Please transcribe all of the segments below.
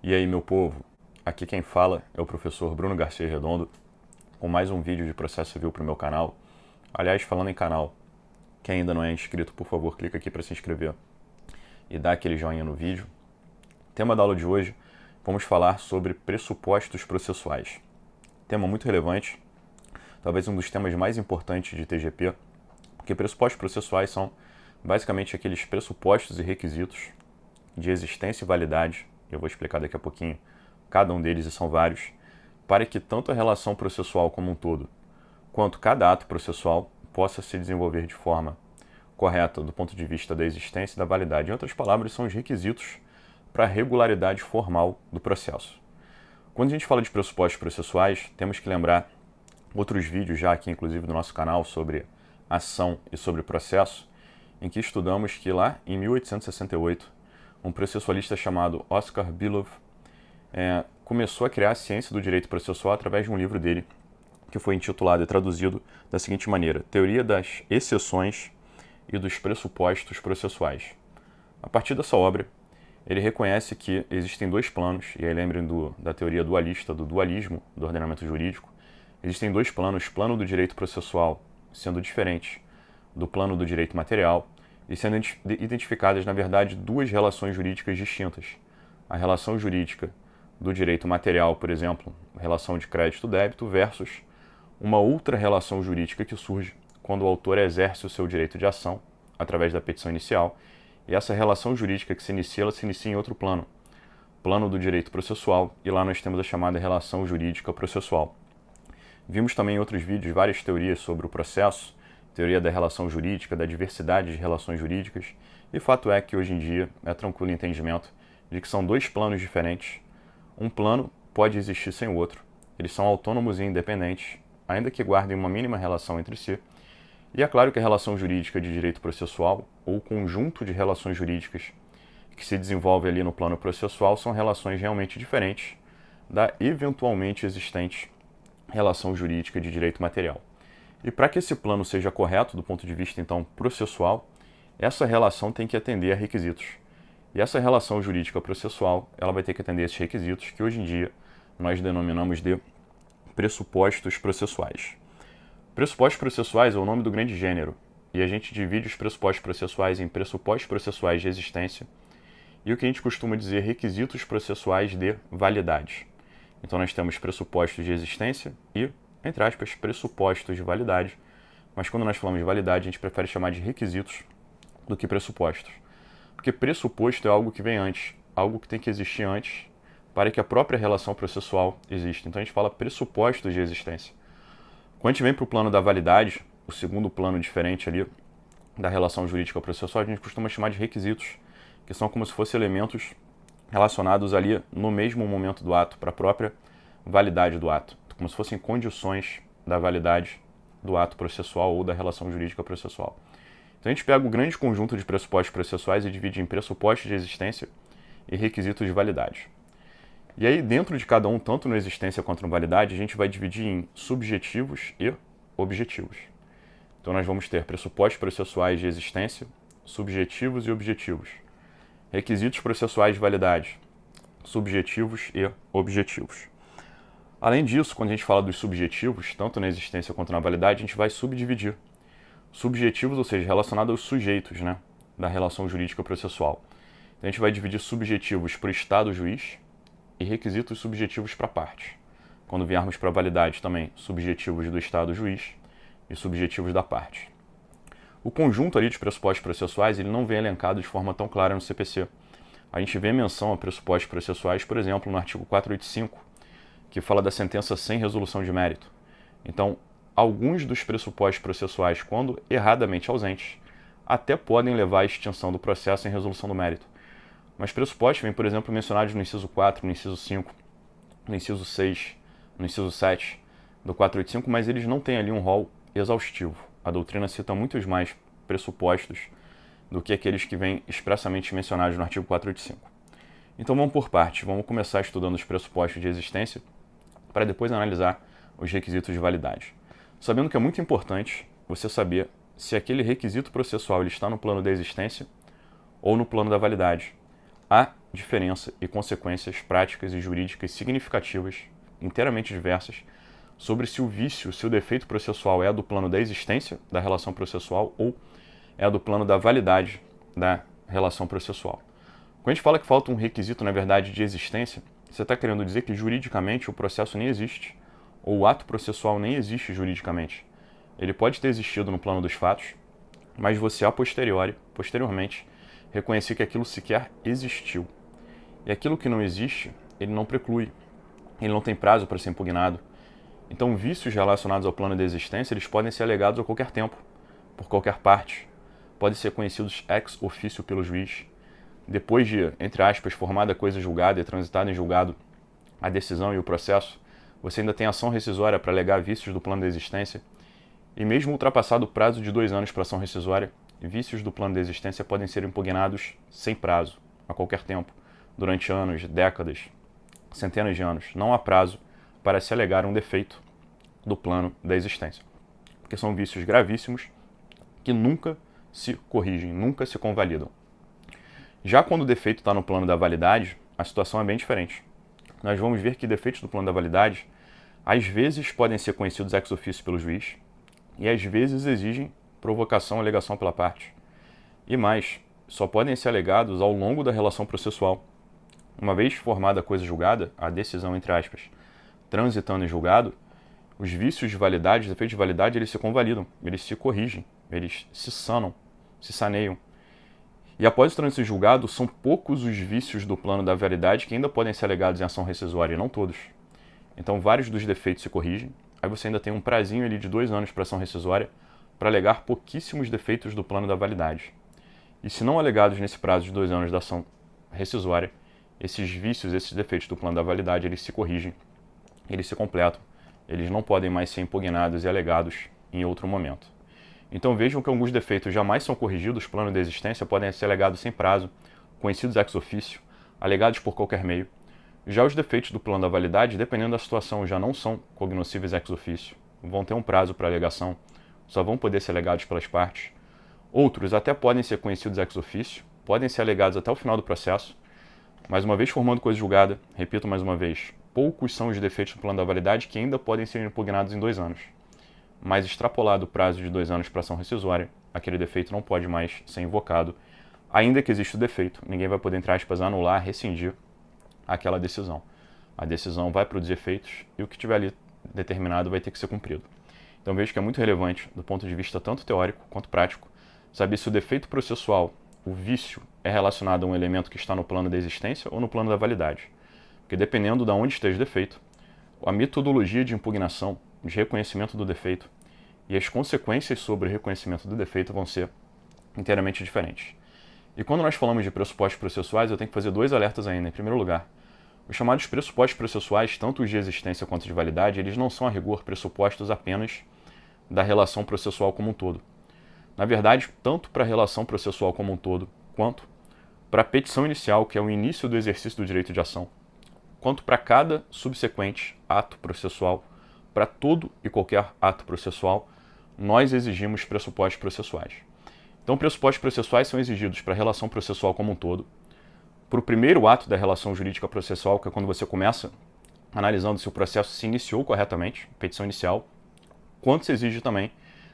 E aí, meu povo? Aqui quem fala é o professor Bruno Garcia Redondo, com mais um vídeo de processo civil para o meu canal. Aliás, falando em canal, quem ainda não é inscrito, por favor, clica aqui para se inscrever e dá aquele joinha no vídeo. Tema da aula de hoje, vamos falar sobre pressupostos processuais. Tema muito relevante, talvez um dos temas mais importantes de TGP, porque pressupostos processuais são basicamente aqueles pressupostos e requisitos de existência e validade, eu vou explicar daqui a pouquinho cada um deles, e são vários, para que tanto a relação processual como um todo, quanto cada ato processual possa se desenvolver de forma correta do ponto de vista da existência e da validade. Em outras palavras, são os requisitos para a regularidade formal do processo. Quando a gente fala de pressupostos processuais, temos que lembrar outros vídeos já aqui, inclusive, do nosso canal sobre ação e sobre processo, em que estudamos que lá em 1868, um processualista chamado Oscar Billov começou a criar a ciência do direito processual através de um livro dele, que foi intitulado e traduzido da seguinte maneira: Teoria das Exceções e dos Pressupostos Processuais. A partir dessa obra, ele reconhece que existem dois planos, e aí lembrem da teoria dualista, do dualismo do ordenamento jurídico. Existem dois planos, plano do direito processual sendo diferente do plano do direito material, e sendo identificadas, na verdade, duas relações jurídicas distintas. A relação jurídica do direito material, por exemplo, relação de crédito-débito, versus uma outra relação jurídica que surge quando o autor exerce o seu direito de ação através da petição inicial. E essa relação jurídica que se inicia, ela se inicia em outro plano, plano do direito processual, e lá nós temos a chamada relação jurídica processual. Vimos também em outros vídeos várias teorias sobre o processo, teoria da relação jurídica, da diversidade de relações jurídicas, e fato é que hoje em dia é tranquilo o entendimento de que são dois planos diferentes. Um plano pode existir sem o outro, eles são autônomos e independentes, ainda que guardem uma mínima relação entre si, e é claro que a relação jurídica de direito processual, ou o conjunto de relações jurídicas que se desenvolve ali no plano processual, são relações realmente diferentes da eventualmente existente relação jurídica de direito material. E para que esse plano seja correto do ponto de vista, então, processual, essa relação tem que atender a requisitos. E essa relação jurídica processual, ela vai ter que atender a esses requisitos, que hoje em dia nós denominamos de pressupostos processuais. Pressupostos processuais é o nome do grande gênero, e a gente divide os pressupostos processuais em pressupostos processuais de existência e o que a gente costuma dizer requisitos processuais de validade. Então nós temos pressupostos de existência e, entre aspas, pressupostos de validade, mas quando nós falamos de validade, a gente prefere chamar de requisitos do que pressupostos. Porque pressuposto é algo que vem antes, algo que tem que existir antes para que a própria relação processual exista. Então a gente fala pressupostos de existência. Quando a gente vem para o plano da validade, o segundo plano diferente ali da relação jurídica processual, a gente costuma chamar de requisitos, que são como se fossem elementos relacionados ali no mesmo momento do ato, para a própria validade do ato, como se fossem condições da validade do ato processual ou da relação jurídica processual. Então a gente pega o grande conjunto de pressupostos processuais e divide em pressupostos de existência e requisitos de validade. E aí, dentro de cada um, tanto na existência quanto na validade, a gente vai dividir em subjetivos e objetivos. Então nós vamos ter pressupostos processuais de existência, subjetivos e objetivos. Requisitos processuais de validade, subjetivos e objetivos. Além disso, quando a gente fala dos subjetivos, tanto na existência quanto na validade, a gente vai subdividir. Subjetivos, ou seja, relacionados aos sujeitos, da relação jurídica processual. Então a gente vai dividir subjetivos para o Estado juiz e requisitos subjetivos para a parte. Quando viermos para a validade também, subjetivos do Estado juiz e subjetivos da parte. O conjunto ali de pressupostos processuais, ele não vem elencado de forma tão clara no CPC. A gente vê menção a pressupostos processuais, por exemplo, no artigo 485, que fala da sentença sem resolução de mérito. Então, alguns dos pressupostos processuais, quando erradamente ausentes, até podem levar à extinção do processo em resolução do mérito. Mas pressupostos vêm, por exemplo, mencionados no inciso 4, no inciso 5, no inciso 6, no inciso 7 do 485, mas eles não têm ali um rol exaustivo. A doutrina cita muitos mais pressupostos do que aqueles que vêm expressamente mencionados no artigo 485. Então vamos por partes, vamos começar estudando os pressupostos de existência para depois analisar os requisitos de validade. Sabendo que é muito importante você saber se aquele requisito processual ele está no plano da existência ou no plano da validade. Há diferença e consequências práticas e jurídicas significativas, inteiramente diversas, sobre se o vício, se o defeito processual é do plano da existência da relação processual ou é do plano da validade da relação processual. Quando a gente fala que falta um requisito, na verdade, de existência, você está querendo dizer que juridicamente o processo nem existe, ou o ato processual nem existe juridicamente. Ele pode ter existido no plano dos fatos, mas você, a posteriormente, reconhecer que aquilo sequer existiu. E aquilo que não existe, ele não preclui, ele não tem prazo para ser impugnado. Então, vícios relacionados ao plano da existência, eles podem ser alegados a qualquer tempo, por qualquer parte. Podem ser conhecidos ex officio pelo juiz. Depois de, entre aspas, formada a coisa julgada e transitada em julgado a decisão e o processo, você ainda tem ação rescisória para alegar vícios do plano da existência. E mesmo ultrapassado o prazo de 2 anos para ação rescisória, vícios do plano da existência podem ser impugnados sem prazo, a qualquer tempo, durante anos, décadas, centenas de anos. Não há prazo para se alegar um defeito do plano da existência, porque são vícios gravíssimos que nunca se corrigem, nunca se convalidam. Já quando o defeito está no plano da validade, a situação é bem diferente. Nós vamos ver que defeitos do plano da validade, às vezes podem ser conhecidos ex officio pelo juiz, e às vezes exigem provocação ou alegação pela parte. E mais, só podem ser alegados ao longo da relação processual. Uma vez formada a coisa julgada, a decisão, entre aspas, transitando em julgado, os vícios de validade, os defeitos de validade, eles se convalidam, eles se corrigem, eles se sanam, se saneiam. E após o trânsito em julgado, são poucos os vícios do plano da validade que ainda podem ser alegados em ação rescisória, e não todos. Então, vários dos defeitos se corrigem, aí você ainda tem um prazinho ali de 2 anos para ação rescisória para alegar pouquíssimos defeitos do plano da validade. E se não alegados nesse prazo de 2 anos da ação rescisória, esses vícios, esses defeitos do plano da validade, eles se corrigem, eles se completam, eles não podem mais ser impugnados e alegados em outro momento. Então vejam que alguns defeitos jamais são corrigidos, plano de existência, podem ser alegados sem prazo, conhecidos ex officio, alegados por qualquer meio. Já os defeitos do plano da validade, dependendo da situação, já não são cognoscíveis ex officio, vão ter um prazo para alegação, só vão poder ser alegados pelas partes. Outros até podem ser conhecidos ex officio, podem ser alegados até o final do processo, mas uma vez formando coisa julgada, repito mais uma vez, poucos são os defeitos do plano da validade que ainda podem ser impugnados em 2 anos. Mas extrapolado o prazo de 2 anos para ação rescisória, aquele defeito não pode mais ser invocado. Ainda que exista o defeito, ninguém vai poder, entre aspas, anular, rescindir aquela decisão. A decisão vai produzir efeitos e o que tiver ali determinado vai ter que ser cumprido. Então vejo que é muito relevante, do ponto de vista tanto teórico quanto prático, saber se o defeito processual, o vício, é relacionado a um elemento que está no plano da existência ou no plano da validade. Porque dependendo de onde esteja o defeito, a metodologia de impugnação, de reconhecimento do defeito e as consequências sobre o reconhecimento do defeito vão ser inteiramente diferentes. E quando nós falamos de pressupostos processuais, eu tenho que fazer 2 alertas ainda. Em primeiro lugar, os chamados pressupostos processuais, tanto os de existência quanto de validade, eles não são a rigor pressupostos apenas da relação processual como um todo. Na verdade, tanto para a relação processual como um todo, quanto para a petição inicial, que é o início do exercício do direito de ação, quanto para cada subsequente ato processual, para todo e qualquer ato processual, nós exigimos pressupostos processuais. Então, pressupostos processuais são exigidos para a relação processual como um todo, para o primeiro ato da relação jurídica processual, que é quando você começa analisando se o processo se iniciou corretamente, petição inicial, quanto se exige também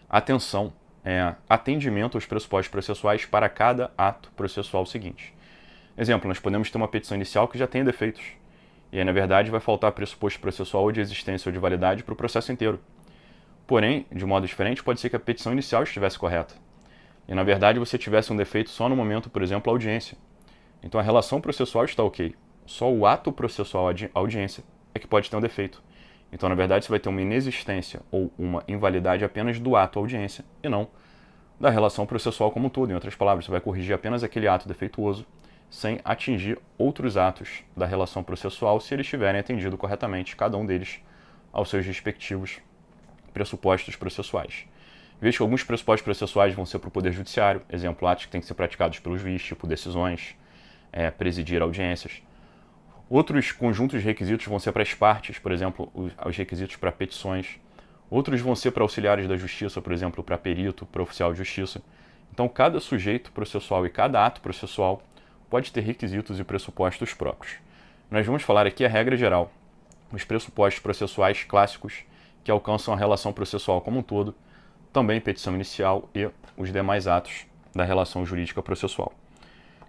atenção, atendimento aos pressupostos processuais para cada ato processual seguinte. Exemplo, nós podemos ter uma petição inicial que já tem defeitos, e aí, na verdade, vai faltar pressuposto processual ou de existência ou de validade para o processo inteiro. Porém, de modo diferente, pode ser que a petição inicial estivesse correta. E, na verdade, você tivesse um defeito só no momento, por exemplo, a audiência. Então, a relação processual está ok. Só o ato processual, a audiência, é que pode ter um defeito. Então, na verdade, você vai ter uma inexistência ou uma invalidade apenas do ato audiência e não da relação processual como um todo. Em outras palavras, você vai corrigir apenas aquele ato defeituoso sem atingir outros atos da relação processual se eles tiverem atendido corretamente, cada um deles aos seus respectivos pressupostos processuais. Veja que alguns pressupostos processuais vão ser para o Poder Judiciário, exemplo, atos que têm que ser praticados pelo juiz, tipo decisões, presidir audiências. Outros conjuntos de requisitos vão ser para as partes, por exemplo, os requisitos para petições. Outros vão ser para auxiliares da justiça, por exemplo, para perito, para oficial de justiça. Então, cada sujeito processual e cada ato processual pode ter requisitos e pressupostos próprios. Nós vamos falar aqui a regra geral, os pressupostos processuais clássicos que alcançam a relação processual como um todo, também petição inicial e os demais atos da relação jurídica processual.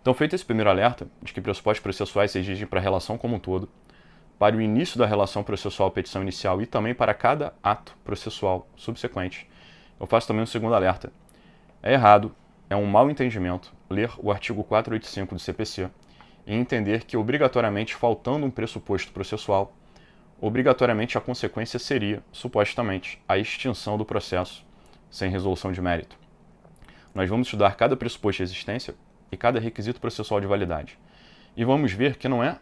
Então, feito esse primeiro alerta de que pressupostos processuais se exigem para a relação como um todo, para o início da relação processual petição inicial e também para cada ato processual subsequente, eu faço também um segundo alerta. É errado, é um mau entendimento ler o artigo 485 do CPC e entender que obrigatoriamente faltando um pressuposto processual, obrigatoriamente a consequência seria, supostamente, a extinção do processo sem resolução de mérito. Nós vamos estudar cada pressuposto de existência e cada requisito processual de validade. E vamos ver que não é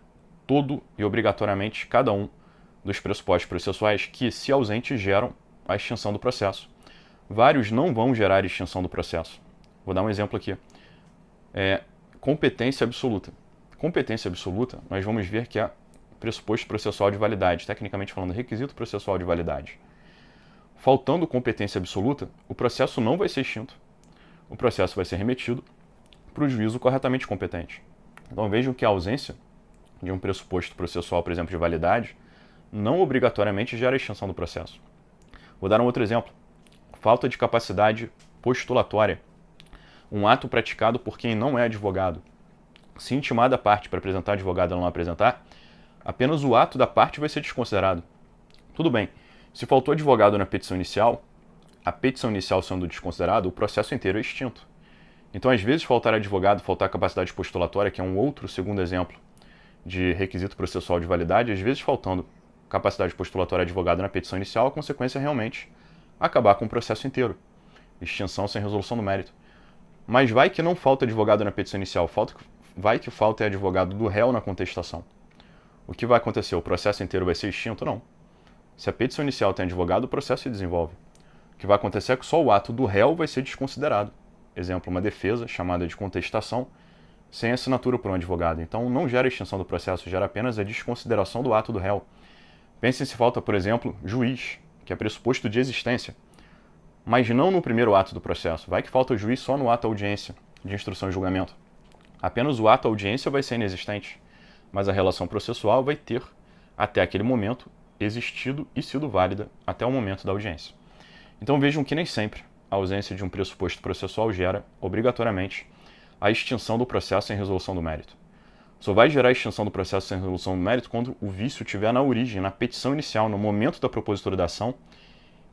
todo e obrigatoriamente cada um dos pressupostos processuais que, se ausentes, geram a extinção do processo. Vários não vão gerar extinção do processo. Vou dar um exemplo aqui. Competência absoluta. Competência absoluta, nós vamos ver que é pressuposto processual de validade, tecnicamente falando, requisito processual de validade. Faltando competência absoluta, o processo não vai ser extinto. O processo vai ser remetido para o juízo corretamente competente. Então vejam que a ausência de um pressuposto processual, por exemplo, de validade, não obrigatoriamente gera a extinção do processo. Vou dar um outro exemplo. Falta de capacidade postulatória. Um ato praticado por quem não é advogado. Se intimada a parte para apresentar advogado e ela não apresentar, apenas o ato da parte vai ser desconsiderado. Tudo bem, se faltou advogado na petição inicial, a petição inicial sendo desconsiderada, o processo inteiro é extinto. Então, às vezes, faltar advogado, faltar capacidade postulatória, que é um outro segundo exemplo de requisito processual de validade, às vezes faltando capacidade postulatória advogado na petição inicial, a consequência é realmente acabar com o processo inteiro. Extinção sem resolução do mérito. Mas vai que não falta advogado na petição inicial, vai que falta advogado do réu na contestação. O que vai acontecer? O processo inteiro vai ser extinto? Não. Se a petição inicial tem advogado, o processo se desenvolve. O que vai acontecer é que só o ato do réu vai ser desconsiderado. Exemplo, uma defesa chamada de contestação sem assinatura por um advogado. Então não gera extinção do processo, gera apenas a desconsideração do ato do réu. Pensem se falta, por exemplo, juiz, que é pressuposto de existência, mas não no primeiro ato do processo. Vai que falta o juiz só no ato audiência de instrução e julgamento. Apenas o ato audiência vai ser inexistente, mas a relação processual vai ter, até aquele momento, existido e sido válida até o momento da audiência. Então vejam que nem sempre a ausência de um pressuposto processual gera, obrigatoriamente, a extinção do processo sem resolução do mérito. Só vai gerar a extinção do processo sem resolução do mérito quando o vício estiver na origem, na petição inicial, no momento da propositura da ação,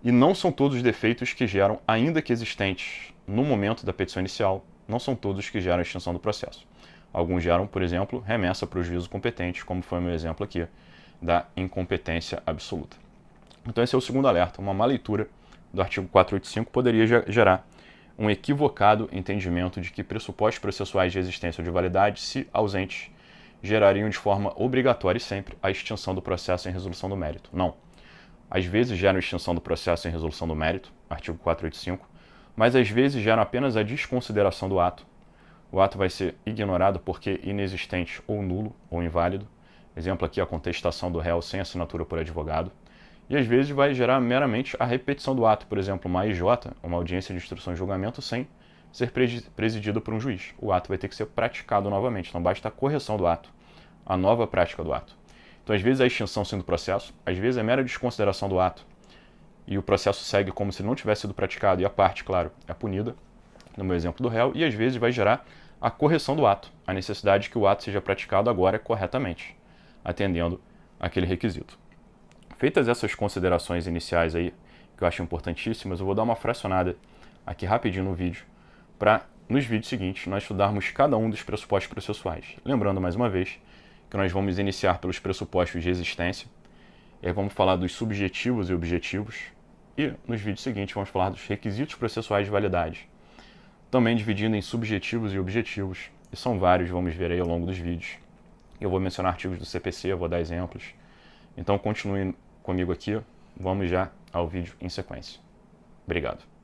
e não são todos os defeitos que geram, ainda que existentes no momento da petição inicial, não são todos que geram a extinção do processo. Alguns geram, por exemplo, remessa para o juízo competente, como foi o meu exemplo aqui, da incompetência absoluta. Então esse é o segundo alerta. Uma má leitura do artigo 485 poderia gerar um equivocado entendimento de que pressupostos processuais de existência ou de validade, se ausentes, gerariam de forma obrigatória e sempre a extinção do processo em resolução do mérito. Não. Às vezes geram extinção do processo em resolução do mérito, artigo 485, mas às vezes geram apenas a desconsideração do ato. O ato vai ser ignorado porque inexistente ou nulo ou inválido. Exemplo aqui, a contestação do réu sem assinatura por advogado. E às vezes vai gerar meramente a repetição do ato, por exemplo, uma AIJ, uma audiência de instrução e julgamento, sem ser presidida por um juiz. O ato vai ter que ser praticado novamente, não basta a correção do ato, a nova prática do ato. Então, às vezes, a extinção sendo processo, às vezes é mera desconsideração do ato, e o processo segue como se não tivesse sido praticado, e a parte, claro, é punida, no meu exemplo do réu, e às vezes vai gerar a correção do ato, a necessidade de que o ato seja praticado agora corretamente, atendendo aquele requisito. Feitas essas considerações iniciais aí, que eu acho importantíssimas, eu vou dar uma fracionada aqui rapidinho no vídeo, para nos vídeos seguintes nós estudarmos cada um dos pressupostos processuais. Lembrando mais uma vez que nós vamos iniciar pelos pressupostos de existência, e aí vamos falar dos subjetivos e objetivos, e nos vídeos seguintes vamos falar dos requisitos processuais de validade, também dividindo em subjetivos e objetivos, e são vários, vamos ver aí ao longo dos vídeos. Eu vou mencionar artigos do CPC, eu vou dar exemplos, então continue comigo aqui, vamos já ao vídeo em sequência. Obrigado.